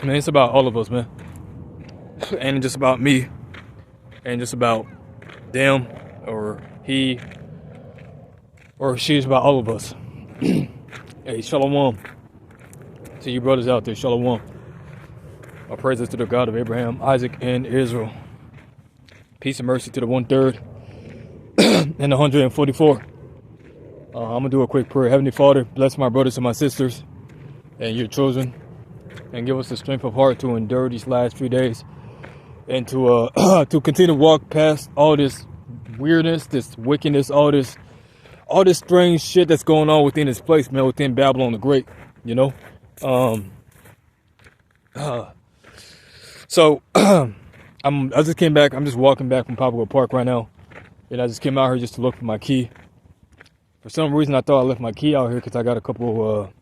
Man, it's about all of us, man. Ain't just about me. Ain't just about them or he or she. It's about all of us. Hey, shalom to you brothers out there. Shalom. Our praises to the God of Abraham, Isaac, and Israel. Peace and mercy to the 1/3 and the 144. I'm going to do a quick prayer. Heavenly Father, bless my brothers and my sisters and your children, and give us the strength of heart to endure these last few days, and to to continue to walk past all this weirdness, this wickedness, all this strange shit that's going on within this place, man, within Babylon the Great, you know. So I just came back. I'm just walking back from Poplar Park right now, and I just came out here just to look for my key. For some reason, I thought I left my key out here because I got a couple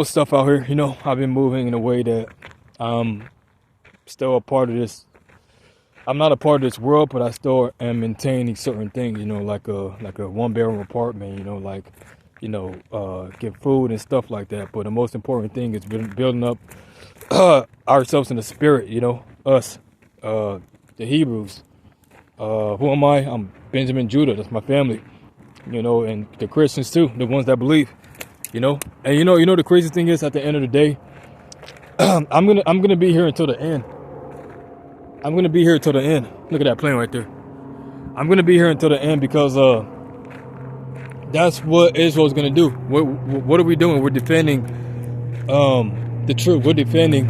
stuff out here. You know, I've been moving in a way that I'm still a part of this. I'm not a part of this world, but I still am maintaining certain things. You know, like a 1-bedroom apartment. You know, get food and stuff like that. But the most important thing is building up ourselves in the spirit. You know, us, the Hebrews. Who am I? I'm Benjamin Judah. That's my family. You know, and the Christians too, the ones that believe. You know, and you know the crazy thing is, at the end of the day, I'm gonna be here until the end. I'm gonna be here until the end. Look at that plane right there. I'm gonna be here until the end because that's what Israel's gonna do. What are we doing? We're defending the truth. We're defending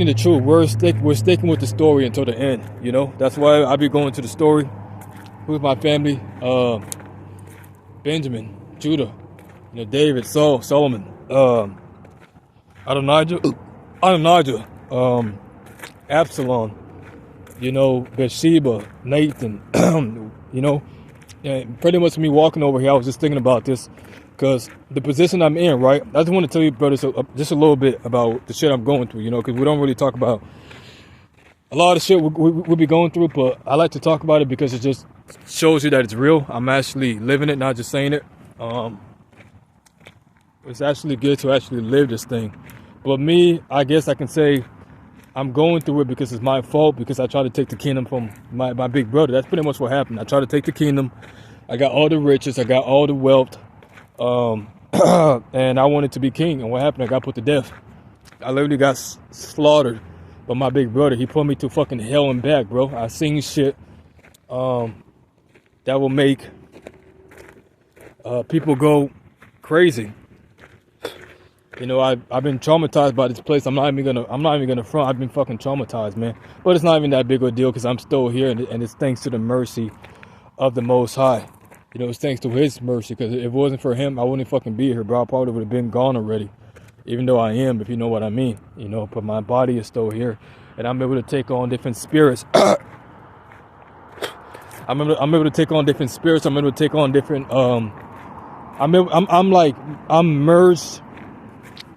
the truth. We're sticking with the story until the end. You know, that's why I'll be going to the story with my family. Benjamin, Judah, you know, David, Saul, Solomon, Adonijah, Absalom, you know, Bathsheba, Nathan, you know, and pretty much me walking over here, I was just thinking about this because the position I'm in, right? I just want to tell you, brothers, just a little bit about the shit I'm going through, you know, because we don't really talk about a lot of shit we'll be going through, but I like to talk about it because it just shows you that it's real. I'm actually living it, not just saying it. It's actually good to actually live this thing. But me, I guess I can say I'm going through it because it's my fault, because I tried to take the kingdom from my big brother. That's pretty much what happened. I tried to take the kingdom. I got all the riches. I got all the wealth. And I wanted to be king. And what happened? I got put to death. I literally got slaughtered by my big brother. He put me to fucking hell and back, bro. I seen shit that will make people go crazy. You know, I've been traumatized by this place. I'm not even gonna front. I've been fucking traumatized, man. But it's not even that big of a deal because I'm still here, and it's thanks to the mercy of the Most High. You know, it's thanks to His mercy, because if it wasn't for Him, I wouldn't fucking be here, bro. I probably would have been gone already. Even though I am, if you know what I mean. You know, but my body is still here, and I'm able to take on different spirits. I'm able to take on different spirits. I'm able to take on different. I'm merged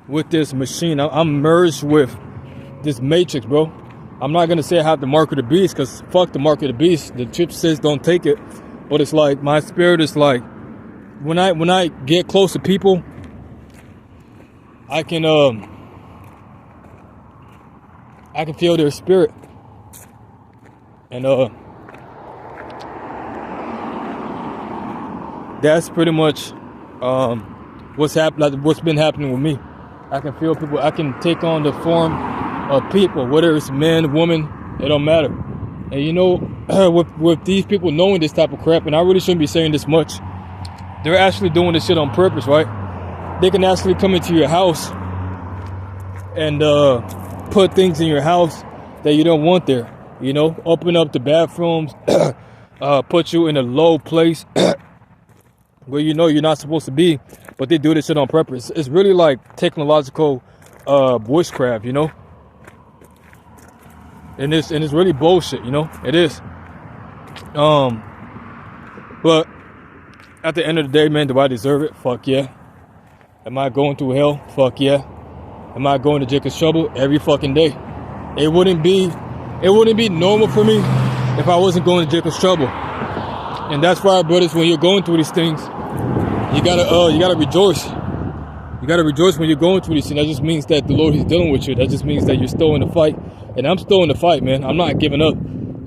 with this machine. I'm merged with this matrix, bro. I'm not gonna say I have the mark of the beast, because fuck the mark of the beast. The chip says don't take it, but it's like my spirit is like when I get close to people, I can feel their spirit, and that's pretty much what's been happening with me. I can feel people. I can take on the form of people, whether it's men, woman, it don't matter. And you know, with these people knowing this type of crap, and I really shouldn't be saying this much, they're actually doing this shit on purpose, right? They can actually come into your house and put things in your house that you don't want there. You know, open up the bathrooms, put you in a low place where you know you're not supposed to be, but they do this shit on purpose. It's really like technological witchcraft, you know. And it's really bullshit, you know. It is. But at the end of the day, man, do I deserve it? Fuck yeah. Am I going through hell? Fuck yeah. Am I going to Jacob's trouble? Every fucking day. It wouldn't be normal for me if I wasn't going to Jacob's trouble. And that's why, brothers, when you're going through these things, you gotta rejoice. You You gotta rejoice when you're going through this, and that just means that the Lord is dealing with you. That just means that you're still in the fight, and I'm still in the fight, man. I'm not giving up.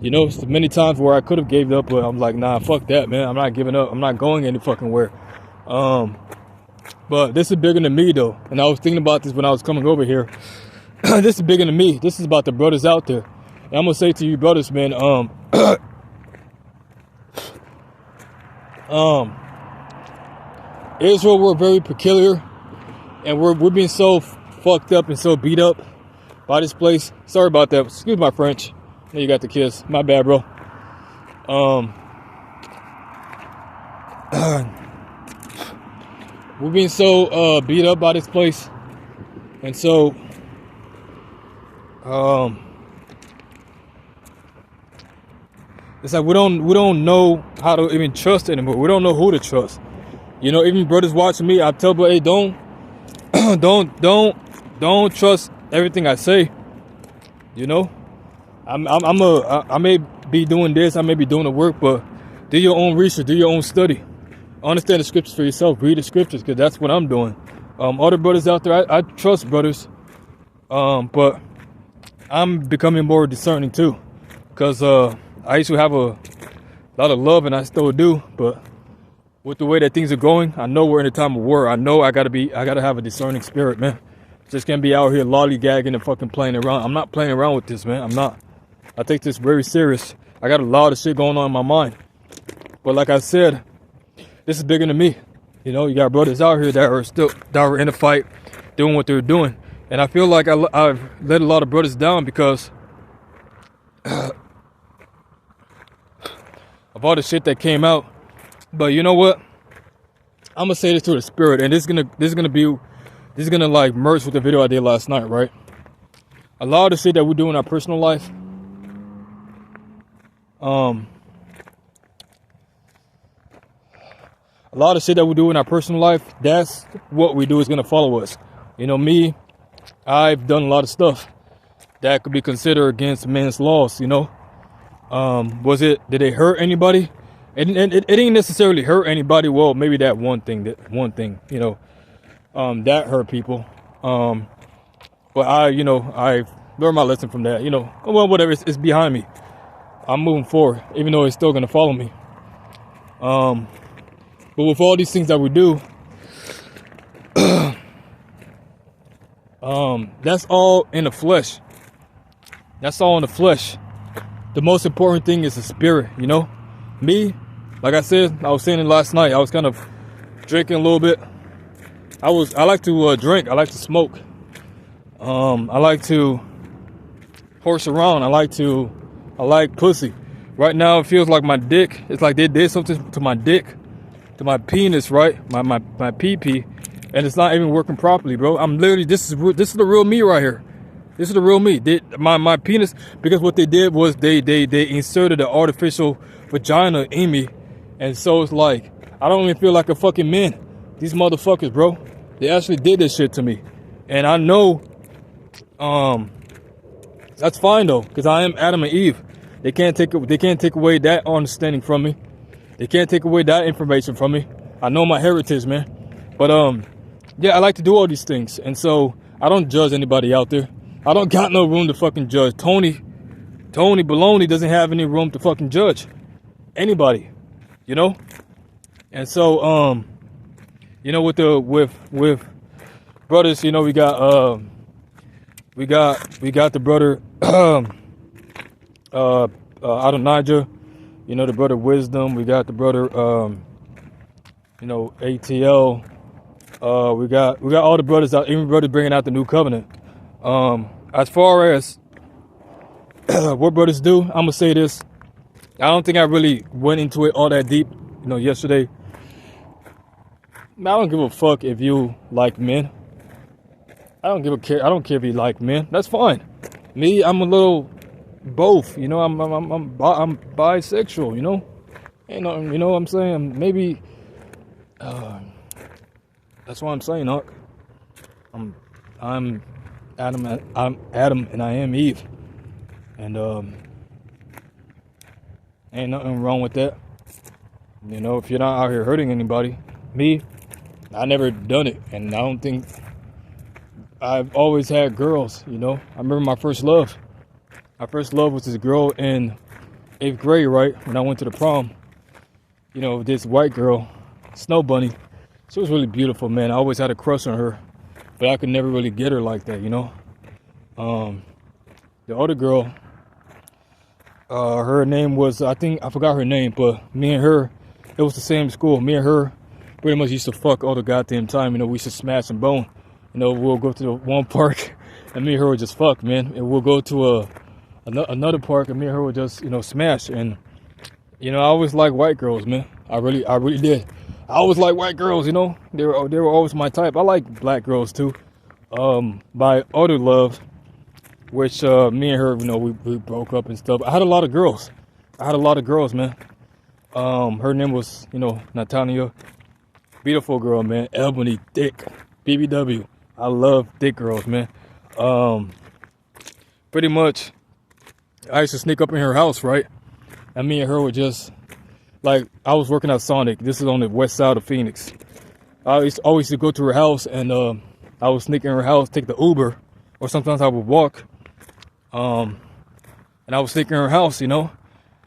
You know, so many times where I could have gave up, but I'm like, nah, fuck that, man. I'm not giving up. I'm not going any fucking where. But this is bigger than me, though. And I was thinking about this when I was coming over here. This is bigger than me. This is about the brothers out there. And I'm gonna say to you, brothers, man. Israel, we're very peculiar, and we're being so fucked up and so beat up by this place. Sorry about that. Excuse my French. I know you got the kiss. My bad, bro. We're being so beat up by this place, and so it's like we don't know how to even trust anymore. We don't know who to trust. You know, even brothers watching me, I tell them, hey, don't trust everything I say. You know, I may be doing this, I may be doing the work, but do your own research, do your own study, understand the scriptures for yourself, read the scriptures, because that's what I'm doing. Other brothers out there, I trust brothers, but I'm becoming more discerning too, because I used to have a lot of love, and I still do, but with the way that things are going, I know we're in a time of war. I know I gotta have a discerning spirit, man. Just can't be out here lollygagging and fucking playing around. I'm not playing around with this, man. I'm not. I take this very serious. I got a lot of shit going on in my mind. But like I said, this is bigger than me. You know, you got brothers out here that are in the fight, doing what they're doing. And I feel like I've let a lot of brothers down because of all the shit that came out. But you know what? I'm gonna say this to the spirit, and this is gonna like merge with the video I did last night, right? A lot of the shit that we do in our personal life, a lot of shit that we do in our personal life, that's what we do is gonna follow us. You know, me, I've done a lot of stuff that could be considered against men's laws. You know, did it hurt anybody? And it didn't necessarily hurt anybody. Well, maybe that one thing, you know, that hurt people. But I learned my lesson from that. You know, well, whatever, it's behind me. I'm moving forward, even though it's still gonna follow me. But with all these things that we do, that's all in the flesh. That's all in the flesh. The most important thing is the spirit. You know, me. Like I said, I was saying it last night. I was kind of drinking a little bit. I like to drink. I like to smoke. I like to horse around. I like pussy. Right now, it feels like my dick. It's like they did something to my dick, to my penis, right? My pee-pee, and it's not even working properly, bro. I'm literally this is the real me right here. This is the real me. My penis, because what they did was they inserted an artificial vagina in me. And so it's like, I don't even feel like a fucking man. These motherfuckers, bro, they actually did this shit to me. And I know, that's fine though, because I am Adam and Eve. They can't take away that understanding from me. They can't take away that information from me. I know my heritage, man. But yeah, I like to do all these things. And so I don't judge anybody out there. I don't got no room to fucking judge. Tony Baloney doesn't have any room to fucking judge anybody. You know, and so you know, with brothers, you know, we got the brother out of Niger, you know, the brother Wisdom. We got the brother you know, ATL. We got all the brothers out, even brothers bringing out the new covenant. As far as what brothers do, I'm gonna say this. I don't think I really went into it all that deep, you know, yesterday. I don't give a fuck if you like men. I don't care if you like men. That's fine. Me, I'm a little both. You know, I'm bisexual. You know, you know what I'm saying. Maybe that's what I'm saying, Huck. I'm Adam and I am Eve, and ain't nothing wrong with that. You know, if you're not out here hurting anybody, me, I never done it, and I don't think I've always had girls. You know, I remember my first love. My first love was this girl in 8th grade, right? When I went to the prom. You know, this white girl, Snow Bunny. She was really beautiful, man. I always had a crush on her, but I could never really get her like that, you know. The other girl, her name was, I forgot her name, but me and her, it was the same school. Me and her pretty much used to fuck all the goddamn time. You know, we used to smash and bone. You know, we'll go to the one park, and me and her would just fuck, man. And we'll go to another park, and me and her would just, you know, smash. And you know, I always liked white girls, man. I really did. I always liked white girls, you know. They were always my type. I like black girls too. My other love, which me and her, you know, we broke up and stuff. I had a lot of girls. Man. Her name was, you know, Natalia. Beautiful girl, man. Ebony, thick, BBW. I love thick girls, man. Pretty much, I used to sneak up in her house, right? And me and her were just, like, I was working at Sonic. This is on the west side of Phoenix. I always used to go to her house, and I would sneak in her house, take the Uber, or sometimes I would walk. And I would sneak in her house, you know.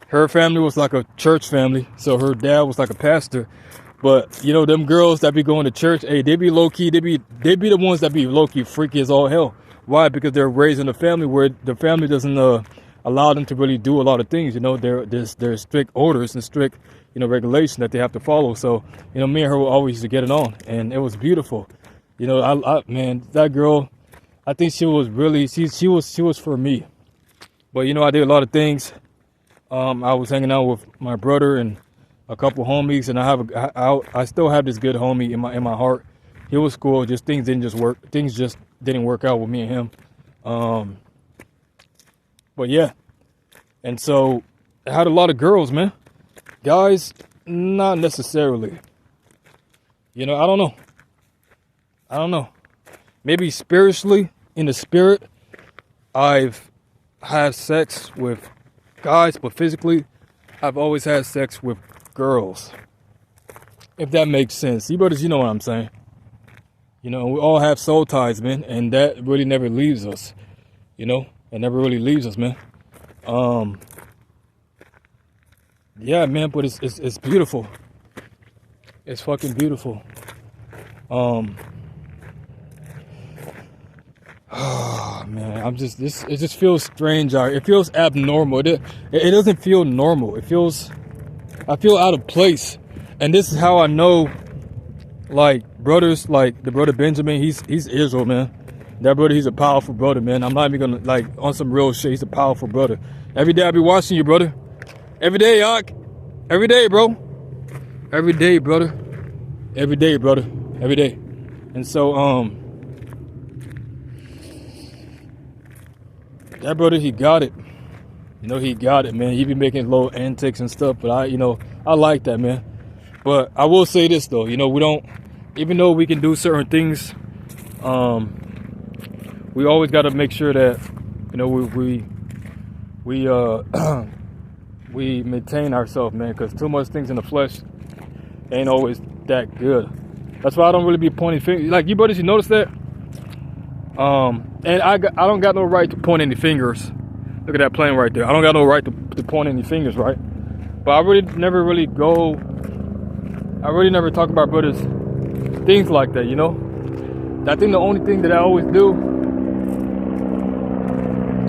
Her family was like a church family, so her dad was like a pastor. But, you know, them girls that be going to church, hey, they be low-key, they be the ones that be low-key freaky as all hell. Why? Because they're raised in a family where the family doesn't allow them to really do a lot of things. You know, there's strict orders and strict, you know, regulation that they have to follow. So, you know, me and her were always used to get it on, and it was beautiful. You know, man, that girl, I think she was really, she was for me. But, you know, I did a lot of things. I was hanging out with my brother and a couple homies, and I still have this good homie in my heart. He was cool. Just things just didn't work out with me and him. But yeah, and so I had a lot of girls, man. Guys, not necessarily. You know, I don't know. Maybe spiritually, in the spirit, I've had sex with guys, but physically, I've always had sex with girls. If that makes sense. You brothers, you know what I'm saying. You know, we all have soul ties, man, and that really never leaves us. You know, it never really leaves us, man. Yeah, man, but it's beautiful. It's fucking beautiful. Oh man, it just feels strange out here. It feels abnormal. It doesn't feel normal. I feel out of place. And this is how I know, like, brothers, like the brother Benjamin, he's Israel, man. That brother, he's a powerful brother, man. I'm not even gonna, like, on some real shit, he's a powerful brother. Every day I be watching you, brother. Every day, Yock. Every day, bro. Every day, brother. Every day, brother. Every day. And so, that brother, he got it. You know, he got it, man. He be making little antics and stuff, but I like that, man. But I will say this, though. You know, we don't, even though we can do certain things, we always got to make sure that, you know, we maintain ourselves, man, because too much things in the flesh ain't always that good. That's why I don't really be pointing fingers. Like, you brothers, you notice that? And I don't got no right to point any fingers. Look at that plane right there. I don't got no right to point any fingers, right? But I really never talk about brothers things like that, you know? I think the only thing that I always do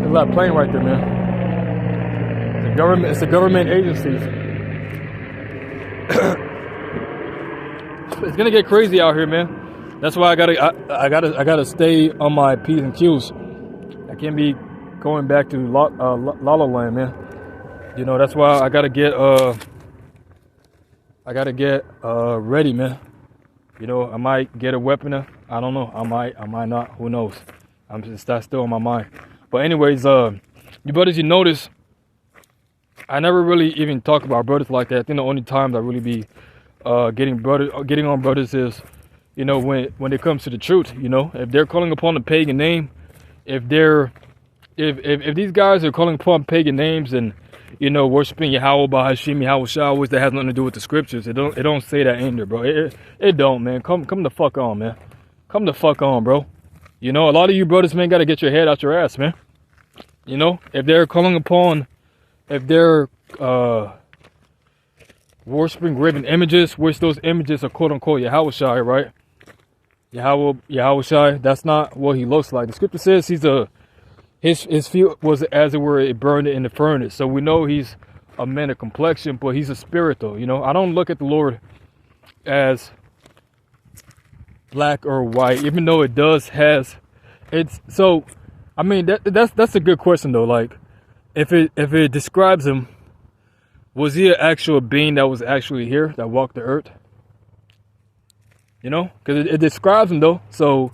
is that plane right there, man. It's a government agency. It's gonna get crazy out here, man. That's why I gotta stay on my P's and Q's. I can't be going back to La La Land, man. You know, that's why I gotta get ready, man. You know, I might get a weapon. I don't know. I might not. Who knows? That's still on my mind. But anyways, you brothers, you notice, I never really even talk about brothers like that. I think the only time I really be getting on brothers is, you know, when it comes to the truth. You know, if they're calling upon the pagan name, if these guys are calling upon pagan names, and worshiping Yahweh by Hashem Yahweh Shah, which that has nothing to do with the scriptures. It don't say that in there, bro. It don't, man. Come the fuck on, man. Come the fuck on, bro. A lot of you brothers, man, gotta get your head out your ass, man. If they're calling upon, if they're worshiping graven images, which those images are quote unquote Yahweh Shai, right? Yahweh Shai, that's not what he looks like. The scripture says his feet was as it were burned in the furnace. So we know he's a man of complexion, but he's a spirit though. I don't look at the Lord as black or white, even though it does has it's so. I mean that's a good question though. Like if it describes him, was he an actual being that was actually here that walked the earth? Because it describes him though. So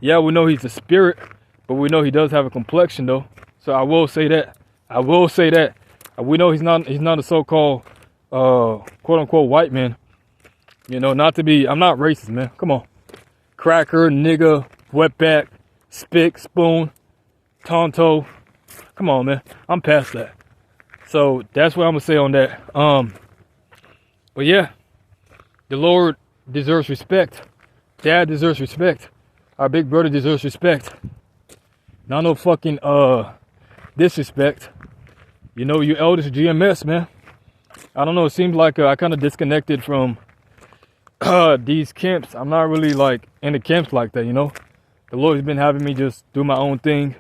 yeah, we know he's a spirit, but we know he does have a complexion though. So I will say that. We know he's not a so-called quote unquote white man. Not to be. I'm not racist, man. Come on, cracker, nigga, wetback, spick, spoon, tonto. Come on, man. I'm past that. So that's what I'm gonna say on that. But yeah, the Lord deserves respect. Dad deserves respect. Our big brother deserves respect. Not no fucking disrespect. You elders GMS, man. I don't know. It seems like I kind of disconnected from these camps. I'm not really like in the camps like that. The Lord's been having me just do my own thing.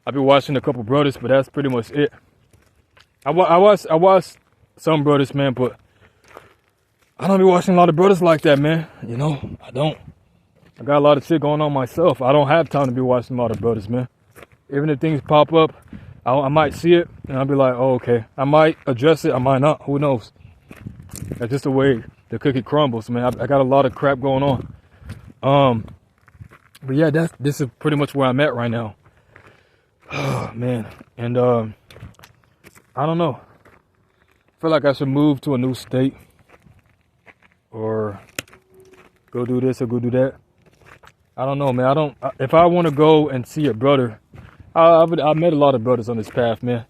I've been watching a couple brothers, but that's pretty much it. I watch some brothers, man, but I don't be watching a lot of brothers like that, man. I don't. I got a lot of shit going on myself. I don't have time to be watching a lot of brothers, man. Even if things pop up, I might see it and I'll be like, oh, okay. I might address it. I might not. Who knows? That's just the way the cookie crumbles, man. I got a lot of crap going on. But yeah, this is pretty much where I'm at right now. Oh, man. And I don't know. I feel like I should move to a new state or go do this or go do that. I don't know, man. If I want to go and see a brother, I've met a lot of brothers on this path, man.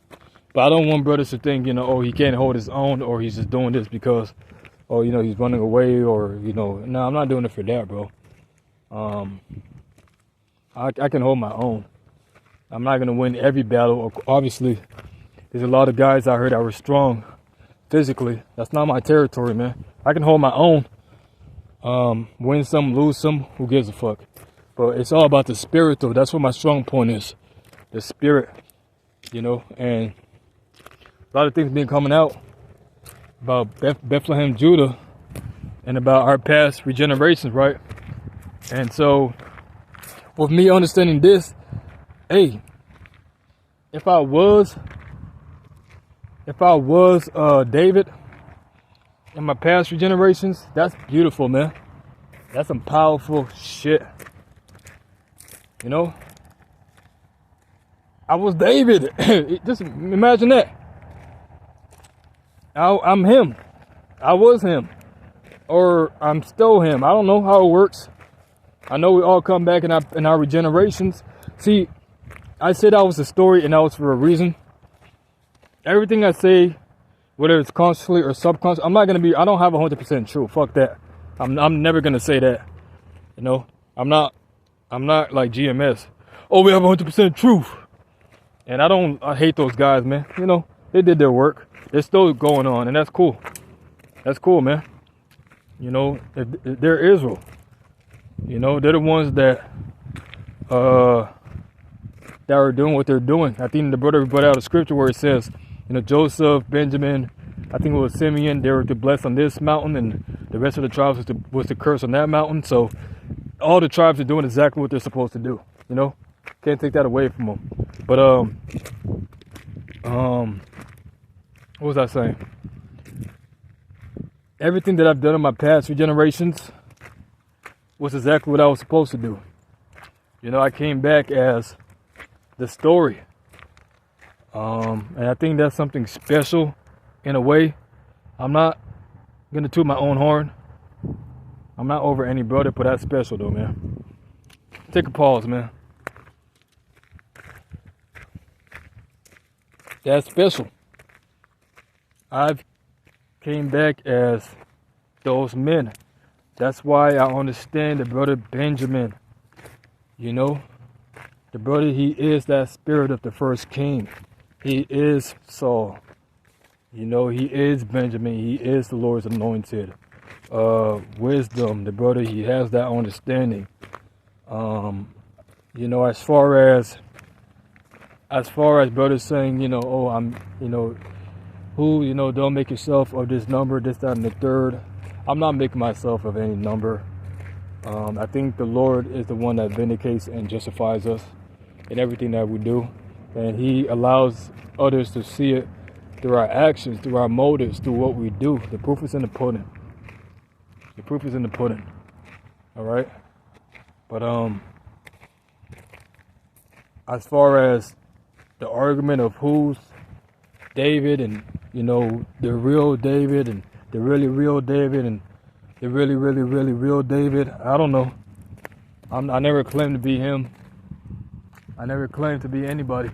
But I don't want brothers to think, oh, he can't hold his own, or he's just doing this because, oh, he's running away, or, no, I'm not doing it for that, bro. I can hold my own. I'm not going to win every battle. Obviously, there's a lot of guys out here that were strong physically. That's not my territory, man. I can hold my own. Win some, lose some, who gives a fuck? But it's all about the spirit, though. That's what my strong point is. The spirit, and a lot of things been coming out about Bethlehem, Judah, and about our past regenerations, right? And so, with me understanding this, hey, if I was David in my past regenerations, that's beautiful, man. That's some powerful shit. I was David. Just imagine that. I'm him. I was him. Or I'm still him. I don't know how it works. I know we all come back in our regenerations. See, I said that was a story and that was for a reason. Everything I say, whether it's consciously or subconsciously, I don't have 100% truth. Fuck that. I'm never going to say that. I'm not like GMS. Oh, we have 100% truth. And I hate those guys, man. They did their work. They're still going on, and that's cool. That's cool, man. If they're Israel. They're the ones that are doing what they're doing. I think the brother brought out a scripture where it says, Joseph, Benjamin, I think it was Simeon, they were to bless on this mountain, and the rest of the tribes was to curse on that mountain. So all the tribes are doing exactly what they're supposed to do. Can't take that away from them. But what was I saying? Everything that I've done in my past regenerations was exactly what I was supposed to do. I came back as the story. And I think that's something special in a way. I'm not gonna toot my own horn. I'm not over any brother, but that's special though, man. Take a pause, man. That's special. I've came back as those men. That's why I understand the brother Benjamin. You know, the brother, he is that spirit of the first king. He is Saul. You know, he is Benjamin. He is the Lord's anointed. Wisdom, the brother, he has that understanding. You know, as far as brothers saying, you know, oh, I'm, you know, who, you know, don't make yourself of this number, this, that, and the third. I'm not making myself of any number. I think the Lord is the one that vindicates and justifies us in everything that we do. And he allows others to see it through our actions, through our motives, through what we do. The proof is in the pudding. The proof is in the pudding. All right? But as far as the argument of who's David and, you know, the real David and the really real David and the really real David, I don't know. I never claimed to be him. I never claimed to be anybody.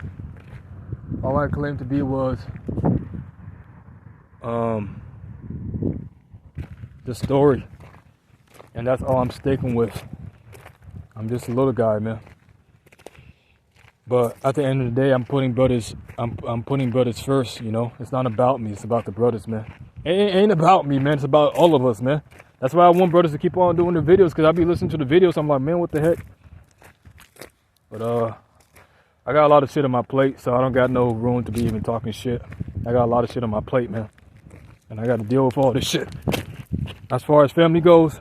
All I claimed to be was the story. And that's all I'm sticking with. I'm just a little guy, man. But at the end of the day, I'm putting brothers first, you know. It's not about me, it's about the brothers, man. It ain't about me, man. It's about all of us, man. That's why I want brothers to keep on doing the videos, because I be listening to the videos. I'm like, man, what the heck? But I got a lot of shit on my plate, so I don't got no room to be even talking shit. I got a lot of shit on my plate, man. And I got to deal with all this shit. As far as family goes,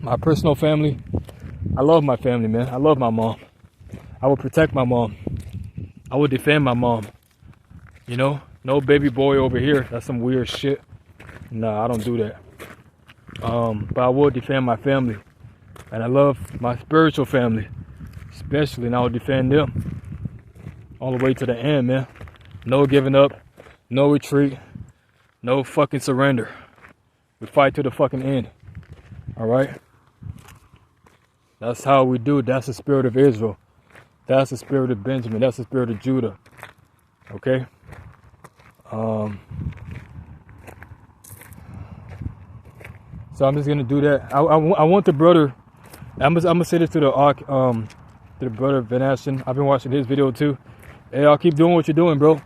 my personal family, I love my family, man. I love my mom. I will protect my mom. I will defend my mom. You know, no baby boy over here. That's some weird shit. Nah, I don't do that. But I will defend my family. And I love my spiritual family, especially, and I will defend them all the way to the end, man. No giving up, no retreat, no fucking surrender. We fight to the fucking end. All right? That's how we do it. That's the spirit of Israel. That's the spirit of Benjamin. That's the spirit of Judah. Okay? So I'm just gonna do that. I want the brother. I'm gonna say this to the brother Van Ashton. I've been watching his video too. Hey, I'll keep doing what you're doing, bro.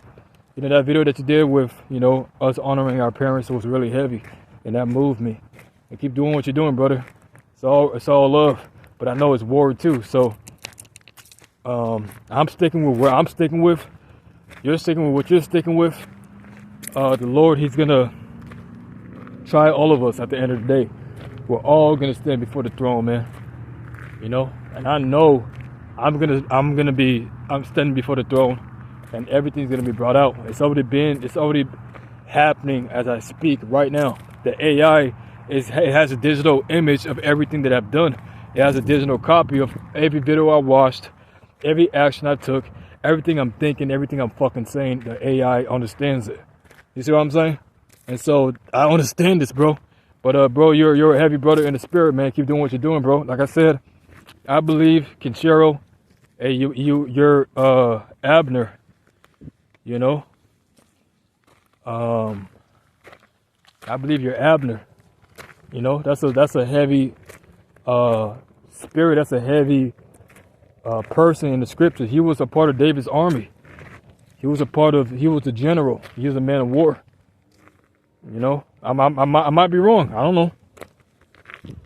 You know, that video that you did with, you know, us honoring our parents was really heavy, and that moved me. And keep doing what you're doing, brother. It's all love, but I know it's war too. So I'm sticking with where I'm sticking with. You're sticking with what you're sticking with. The Lord, he's gonna try all of us at the end of the day. We're all gonna stand before the throne, man. You know, and I know I'm standing before the throne, and everything's gonna be brought out. It's already happening as I speak right now. The AI it has a digital image of everything that I've done. It has a digital copy of every video I watched, every action I took, everything I'm thinking, everything I'm fucking saying. The AI understands it. You see what I'm saying? And so I understand this, bro. But bro, you're a heavy brother in the spirit, man. Keep doing what you're doing, bro. Like I said, I believe Kenshiro, hey, you're Abner. You know, I believe you're Abner. You know, that's a heavy spirit. That's a heavy person in the scriptures. He was a part of David's army. He was the general. He was a man of war. You know, I might be wrong. I don't know.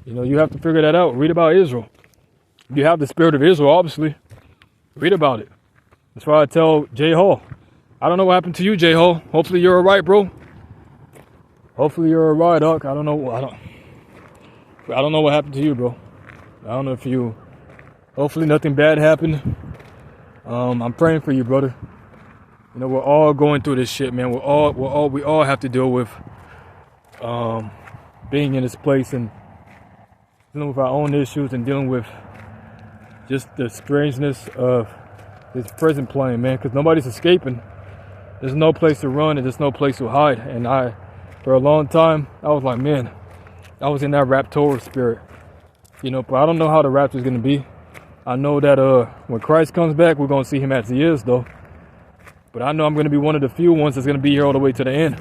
You know, you have to figure that out. Read about Israel. You have the spirit of Israel, obviously. Read about it. That's why I tell J. Hall. I don't know what happened to you, J. Hall. Hopefully you're alright, bro. Hopefully you're alright, Doc. I don't know what happened to you, bro. I don't know if you. Hopefully nothing bad happened. I'm praying for you, brother. You know, we're all going through this shit, man. We all have to deal with being in this place and dealing with our own issues and dealing with just the strangeness of this prison plane, man. Because nobody's escaping. There's no place to run and there's no place to hide. And for a long time, I was like, man, I was in that raptor spirit. You know, but I don't know how the rapture is going to be. I know that when Christ comes back, we're going to see him as he is, though. But I know I'm going to be one of the few ones that's going to be here all the way to the end.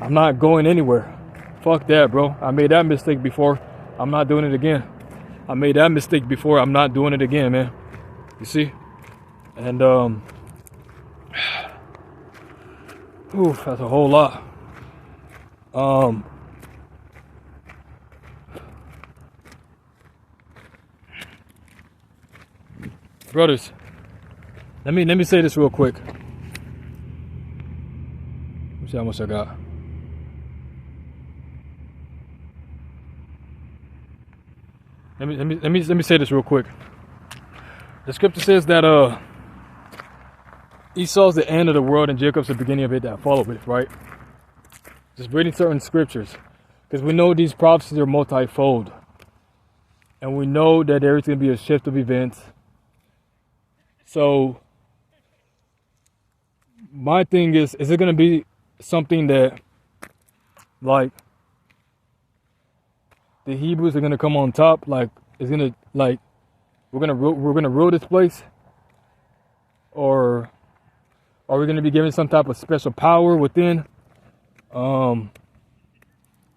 I'm not going anywhere. Fuck that, bro. I made that mistake before. I'm not doing it again. I made that mistake before. I'm not doing it again, man. You see? And, oof, that's a whole lot. Brothers, let me say this real quick. Let me see how much I got. Let me say this real quick. The scripture says that Esau's the end of the world and Jacob's the beginning of it that follow it, right? Just reading certain scriptures, because we know these prophecies are multifold, and we know that there's going to be a shift of events. So my thing is it going to be something that, like, the Hebrews are going to come on top? Like, it's going to, like, we're going to rule this place? Or are we going to be given some type of special power within? Are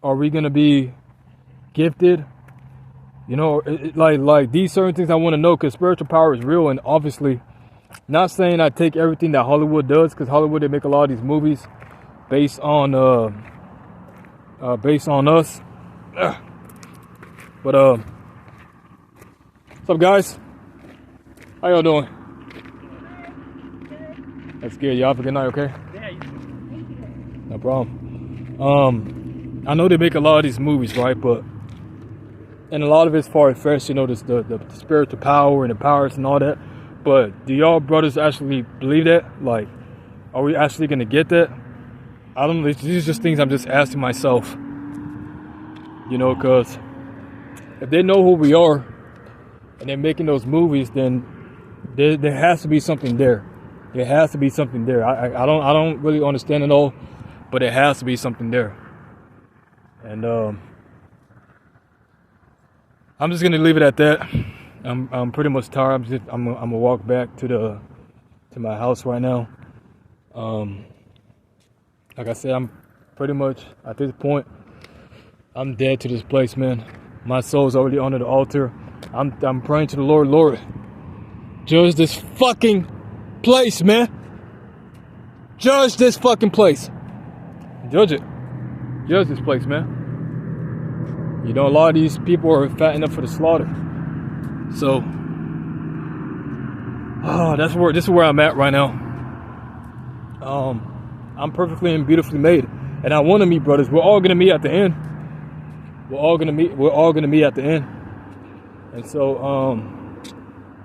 we going to be gifted? You know, like these certain things I want to know, because spiritual power is real. And obviously, not saying I take everything that Hollywood does, because Hollywood, they make a lot of these movies based on us. But what's up, guys? How y'all doing? That's good. Y'all have a good night, okay? Yeah. No problem. I know they make a lot of these movies, right? But and a lot of it's far-fetched, you know, the spiritual power and the powers and all that. But do y'all brothers actually believe that? Like, are we actually gonna get that? I don't know. These are just things I'm just asking myself. You know, because if they know who we are and they're making those movies, then there has to be something there. There has to be something there. I don't really understand it all, but there has to be something there. And I'm just gonna leave it at that. I'm pretty much tired. I'm gonna walk back to my house right now. Like I said, I'm pretty much at this point, I'm dead to this place, man. My soul's already under the altar. I'm praying to the Lord. Lord, judge this fucking place, man. Judge this fucking place. Judge it. Judge this place, man. You know, a lot of these people are fattening up for the slaughter. So, this is where I'm at right now. I'm perfectly and beautifully made, and I want to meet brothers. We're all gonna meet at the end. We're all gonna meet at the end. And so,